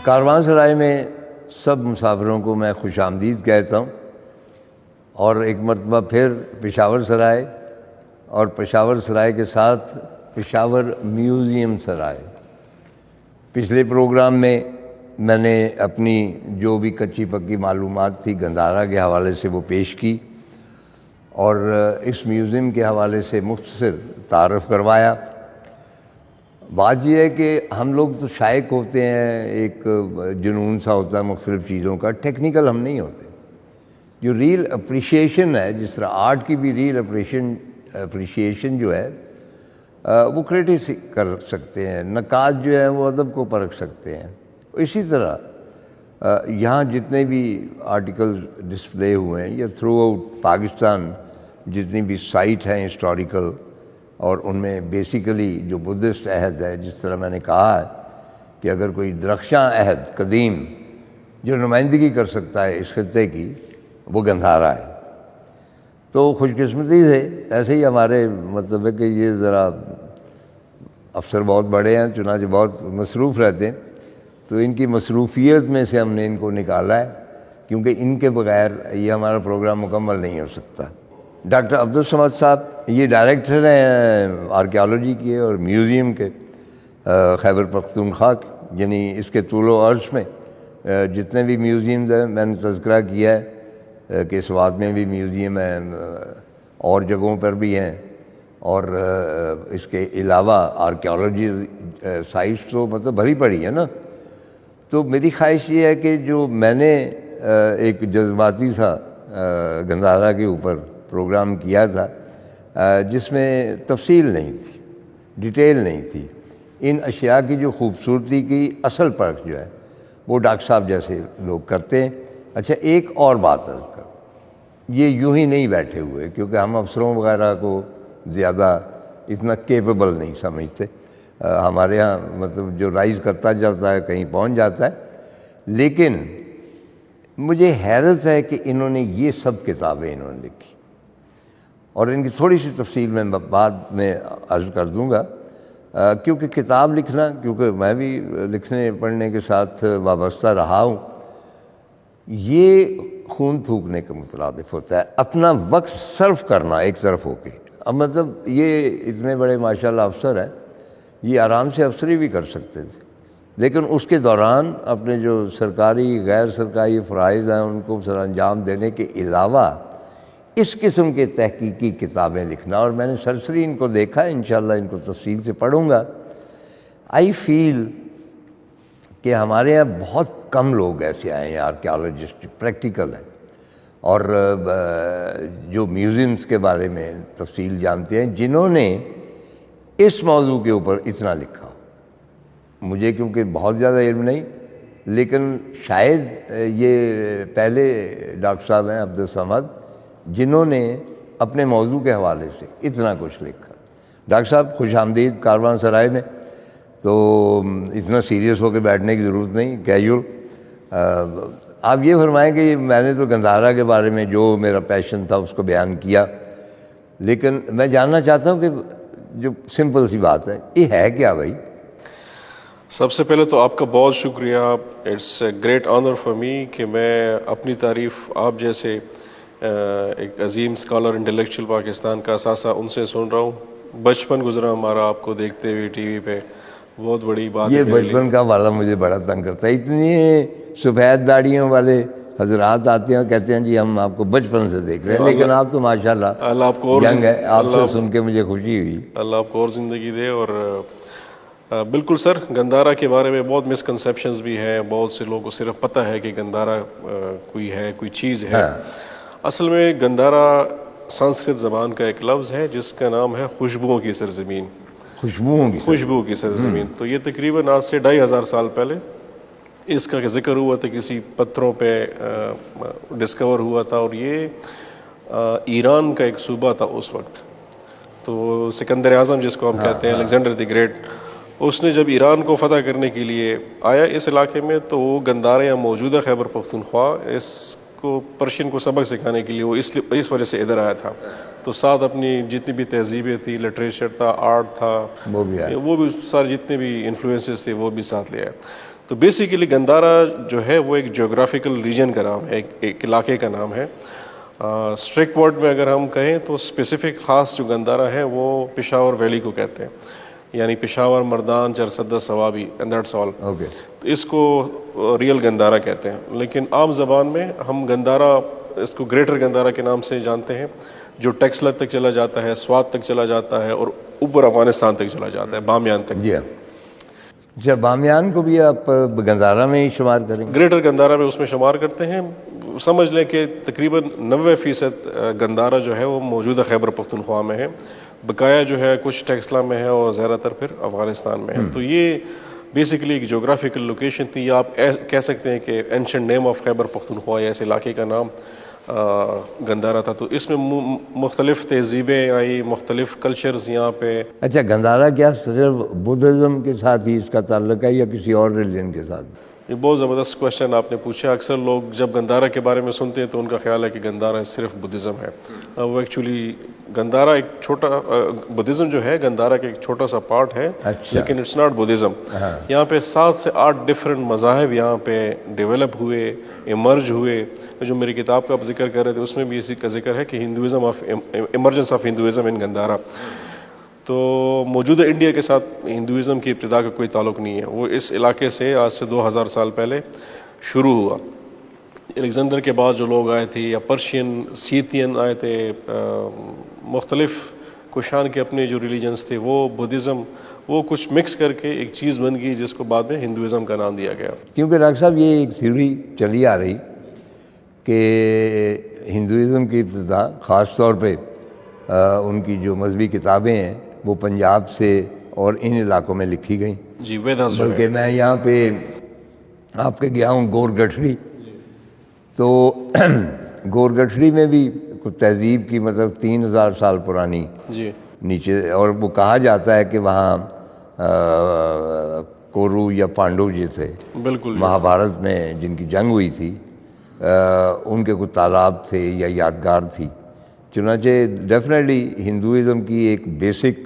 कारवांसराय में सब मुसाफिरों को मैं खुशामदीद कहता हूँ और एक मरतबा फिर पेशावर सराय और पेशावर सराय के साथ पेशावर म्यूज़ियम सराय। पिछले प्रोग्राम में मैंने अपनी जो भी कच्ची पक्की मालूमात थी गंधारा के हवाले से वो पेश की और इस म्यूज़ियम के हवाले से मुख्तसर तारफ़ करवाया। बात यह है कि हम लोग तो शायक होते हैं, एक जुनून सा होता है मुख्तलिफ़ चीज़ों का, टेक्निकल हम नहीं होते। जो रियल अप्रिशिएशन है, जिस तरह आर्ट की भी रियल अप्रिशिएशन जो है वो क्रिटिक कर सकते हैं, नकाद जो है वो अदब को परख सकते हैं। इसी तरह यहाँ जितने भी आर्टिकल्स डिस्प्ले हुए हैं या थ्रू आउट पाकिस्तान जितनी भी साइट हैं हिस्टोरिकल, और उनमें बेसिकली जो बुद्धिस्ट अहद है, जिस तरह मैंने कहा है कि अगर कोई दरख्शां अहद कदीम जो नुमाइंदगी कर सकता है इस खत्ते की, वो गंधारा है। तो खुशकिस्मती से ऐसे ही हमारे मतलब है कि ये ज़रा अफसर बहुत बड़े हैं, चुनांचे बहुत मसरूफ़ रहते हैं, तो इनकी मसरूफ़ियत में से हमने इनको निकाला है, क्योंकि इनके बगैर ये हमारा प्रोग्राम मुकम्मल नहीं हो सकता। डॉक्टर अब्दुल समद साहब ये डायरेक्टर हैं आर्कियोलॉजी के और म्यूज़ियम के खैबर पख्तूनख्वा, यानी इसके तूलो अर्ज़ में जितने भी म्यूज़ियम्स हैं, मैंने तज़किरा किया है कि स्वात में भी म्यूज़ियम है और जगहों पर भी हैं, और इसके अलावा आर्कियोलॉजी साइट्स तो मतलब भरी पड़ी है ना। तो मेरी ख्वाहिश ये है कि जो मैंने एक जज्बाती सा गंधारा के ऊपर प्रोग्राम किया था जिसमें तफसील नहीं थी, डिटेल नहीं थी, इन अशिया की जो खूबसूरती की असल परख जो है वो डॉक्टर साहब जैसे लोग करते हैं। अच्छा, एक और बात अर्ज़ कर, ये यूं ही नहीं बैठे हुए, क्योंकि हम अफसरों वगैरह को ज़्यादा इतना केपेबल नहीं समझते। हमारे यहाँ मतलब जो राइज़ करता जाता है कहीं पहुँच जाता है, लेकिन मुझे हैरत है कि इन्होंने ये सब किताबें इन्होंने लिखी, और इनकी थोड़ी सी तफसील मैं बाद में अर्ज़ कर दूँगा, क्योंकि किताब लिखना, क्योंकि मैं भी लिखने पढ़ने के साथ वाबस्ता रहा हूँ, ये खून थूकने के मुतरादिफ होता है। अपना वक्त सर्फ करना एक तरफ होके, अब मतलब ये इतने बड़े माशाल्लाह अफसर हैं, ये आराम से अफसरी भी कर सकते थे, लेकिन उसके दौरान अपने जो सरकारी गैर सरकारी फ़राइज़ हैं उनको सर अंजाम देने के अलावा इस किस्म के तहकीकी किताबें लिखना, और मैंने सरसरी इनको देखा है, इंशाअल्लाह इनको तफसील से पढ़ूँगा। आई फील कि हमारे यहाँ बहुत कम लोग ऐसे आए हैं आर्कियोलॉजिस्ट प्रैक्टिकल हैं और जो म्यूज़ियम्स के बारे में तफसील जानते हैं, जिन्होंने इस मौजू के ऊपर इतना लिखा। मुझे क्योंकि बहुत ज़्यादा इल्म नहीं, लेकिन शायद ये पहले डॉक्टर साहब हैं अब्दुल समद जिन्होंने अपने मौजू के हवाले से इतना कुछ लिखा। डॉक्टर साहब खुशामदीद कारवांसराय में, तो इतना सीरियस होकर बैठने की ज़रूरत नहीं, कैजुअल। आप ये फरमाएं कि मैंने तो गंधारा के बारे में जो मेरा पैशन था उसको बयान किया, लेकिन मैं जानना चाहता हूँ कि जो सिंपल सी बात है, ये है क्या भाई? सबसे पहले तो आपका बहुत शुक्रिया। It's a great honour for me कि मैं अपनी तारीफ़ आप जैसे एक अजीम स्कॉलर इंटेलेक्चुअल पाकिस्तान का असासा उनसे सुन रहा हूँ। बचपन गुजरा हमारा आपको देखते हुए टीवी पे, बहुत बड़ी बात ये है। बचपन का वाला मुझे बड़ा तंग करता है। इतनी सफ़ेद दाढ़ियों वाले हजरात आते हैं, कहते हैं जी हम आपको बचपन से देख रहे हैं, लेकिन आप तो माशाल्लाह अल्लाह आपको और यंग है। आपसे सुन के मुझे खुशी हुई। अल्लाह आपको और ज़िंदगी दे। और बिल्कुल सर, गंधारा के बारे में बहुत मिसकंसेप्शंस भी हैं। बहुत से लोगों को सिर्फ पता है कि गंधारा कोई है, कोई चीज़ है। असल में गंधारा संस्कृत ज़बान का एक लफ्ज़ है जिसका नाम है खुशबुओं की सरज़मीन। खुशबू की सरज़मीन। तो ये तकरीबन आज से 2500 साल पहले इसका जिक्र हुआ था, किसी पत्थरों पे डिस्कवर हुआ था, और ये ईरान का एक सूबा था उस वक्त। तो सिकंदर आज़म जिसको हम कहते हैं, अलेक्जेंडर द ग्रेट, उसने जब ईरान को फ़तह करने के लिए आया इस इलाके में, तो वो गंधारा या मौजूदा खैबर पख्तूनख्वा इसको पर्शियन को सबक सिखाने के लिए वो इस वजह से इधर आया था। तो साथ अपनी जितनी भी तहजीबें थी, लिटरेचर था, आर्ट था, वो भी सारे जितने भी इन्फ्लुएंसेस थे वो भी साथ ले आए। तो बेसिकली गंदारा जो है वो एक ज्योग्राफिकल रीजन का नाम है, एक इलाके का नाम है। स्ट्रिक्ट वर्ड में अगर हम कहें तो स्पेसिफिक ख़ास जो गंदारा है वो पेशावर वैली को कहते हैं, यानी Peshawar, Mardan, Charsadda, Swabi, and that's all. तो इसको रियल गंदारा कहते हैं, लेकिन आम ज़बान में हम गंदारा इसको ग्रेटर गंदारा के नाम से जानते हैं, जो टेक्सला तक चला जाता है, स्वात तक चला जाता है और ऊपर अफगानिस्तान तक चला जाता है, बामियान तक। जी अच्छा, बामियान को भी आप गंदारा में ही शुमार करेंगे? ग्रेटर गंदारा में उसमें शुमार करते हैं। समझ लें कि तकरीबन 90% गंदारा जो है वो मौजूदा खैबर पख्तूनख्वा में है, बकाया जो है कुछ टेक्सला में है और ज़्यादातर फिर अफ़गानिस्तान में है। तो ये बेसिकली एक जोग्राफिकल लोकेशन थी, या आप कह सकते हैं कि ancient name of Khyber Pakhtunkhwa या इस इलाके का नाम गंदारा था। तो इसमें मुख्तलिफ तहजीबें आई, मुख्तलिफ कल्चर्स यहाँ पे। अच्छा, गंदारा क्या सिर्फ बुद्धिज़्म के साथ ही इसका ताल्लुक है या किसी और रिलीजन के साथ? ये बहुत ज़बरदस्त क्वेश्चन आपने पूछा। अक्सर लोग जब गंदारा के बारे में सुनते हैं तो उनका ख्याल है कि गंदारा सिर्फ बुद्धिज़्म है। वो एक्चुअली गंदारा एक छोटा बुद्धिज़्म जो है गंदारा का एक छोटा सा पार्ट है। अच्छा। लेकिन इट्स नॉट बुद्धिज़्म। यहाँ पे 7 से 8 डिफरेंट मज़ाहिब यहाँ पे डेवलप हुए, इमर्ज हुए। जो मेरी किताब का आप जिक्र कर रहे थे उसमें भी इसी का जिक्र है कि Hinduism of emergence of Hinduism in Gandhara. तो मौजूदा इंडिया के साथ हिंदुज़म की इब्तिदा का कोई ताल्लुक़ नहीं है, वो इस इलाके से आज से 2000 साल पहले शुरू हुआ। अलेक्जेंडर के बाद जो लोग आए थे, या पर्शियन, सीथियन आए थे, मुख्तलिफ कुशान के अपने जो रिलीजन्स थे, वो बुद्धिज़्म, वो कुछ मिक्स करके एक चीज़ बन गई जिसको बाद में हिंदुज़म का नाम दिया गया। क्योंकि डॉक्टर साहब ये एक थ्योरी चली आ रही कि हिंदुज़म की इब्तिदा ख़ास तौर पे उनकी जो मजहबी किताबें हैं वो पंजाब से और इन इलाकों में लिखी गई। जी, वेदास। बल्कि मैं यहाँ पे आपके गया हूँ गोरगठड़ी, तो गोरगठड़ी में भी कुछ तहजीब की मतलब 3000 साल पुरानी जी नीचे, और वो कहा जाता है कि वहाँ कोरु या पांडव जी थे, बिल्कुल महाभारत में जिनकी जंग हुई थी, उनके कुछ तालाब थे या यादगार थी। चुनांचे डेफिनेटली हिंदुज़म की एक बेसिक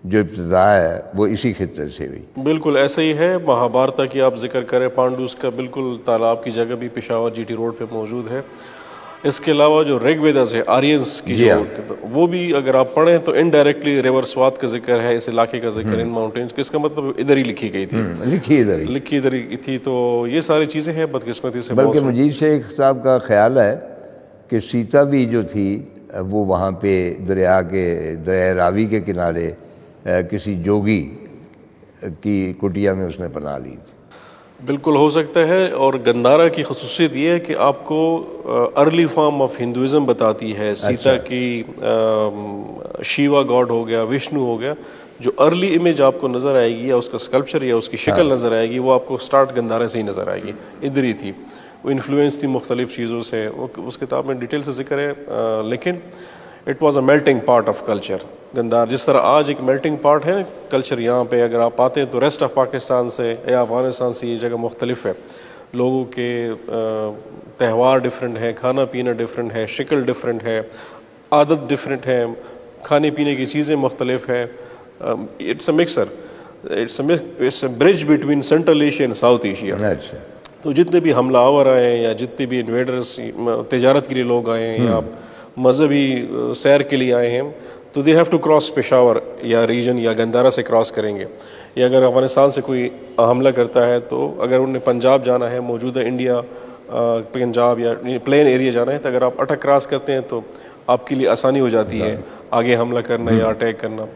जो इब्तिदा है वो इसी खित्ते से हुई। बिल्कुल ऐसा ही है। महाभारत की आप जिक्र करें, पांडुस का बिल्कुल तालाब की जगह भी पेशावर जीटी रोड पे मौजूद है। इसके अलावा जो ऋग्वेदास है, आर्यंस की जो, वो भी अगर आप पढ़ें तो इनडायरेक्टली रिवर स्वात का जिक्र है, इस इलाके का जिक्र इन माउंटेन्स, इसका मतलब इधर ही लिखी गई थी, लिखी इधर ही थी। तो ये सारी चीज़ें हैं बदकिस्मती से। बल्कि मुजीब शेख साहब का ख्याल है कि सीता भी जो थी वो वहाँ पे दरिया रावी के किनारे किसी जोगी की कुटिया में उसने पनाह ली थी। बिल्कुल हो सकता है। और गंदारा की खसूसियत ये है कि आपको अर्ली फॉर्म ऑफ हिंदुज़म बताती है। सीता की शिवा गॉड हो गया, विष्णु हो गया, जो अर्ली इमेज आपको नज़र आएगी या उसका स्कल्पचर या उसकी शक्ल नज़र आएगी, वो आपको स्टार्ट गंदारा से ही नज़र आएगी, इधर ही थी। वो इन्फ्लुएंस थी मुख्तलिफ चीज़ों से, वो उस किताब में डिटेल से जिक्र है। लेकिन it was a melting part of culture Gandhara. जिस तरह आज एक मेल्टिंग पार्ट है कल्चर, यहाँ पे अगर आप आते हैं तो रेस्ट ऑफ पाकिस्तान से या अफगानिस्तान से ये जगह मुख्तलिफ है। लोगों के त्यौहार डिफरेंट है, खाना पीना डिफरेंट है, शक्ल डिफरेंट है, आदत डिफरेंट है, खाने पीने की चीज़ें मुख्तलिफ है। It's a mixer, it's a bridge between central Asia and south Asia. तो जितने भी हमलावर आए हैं या जितने भी इन्वेडर्स तिजारत के लिए लोग आए हैं या मजहबी सैर के लिए आए हैं, तो they have to cross Peshawar या रीजन या गंदारा से क्रॉस करेंगे। या अगर अफगानिस्तान से कोई हमला करता है तो अगर उन्हें पंजाब जाना है, मौजूदा इंडिया पंजाब या प्लेन एरिया जाना है, तो अगर आप अटक क्रॉस करते हैं तो आपके लिए आसानी हो जाती है आगे हमला करना या अटैक करना।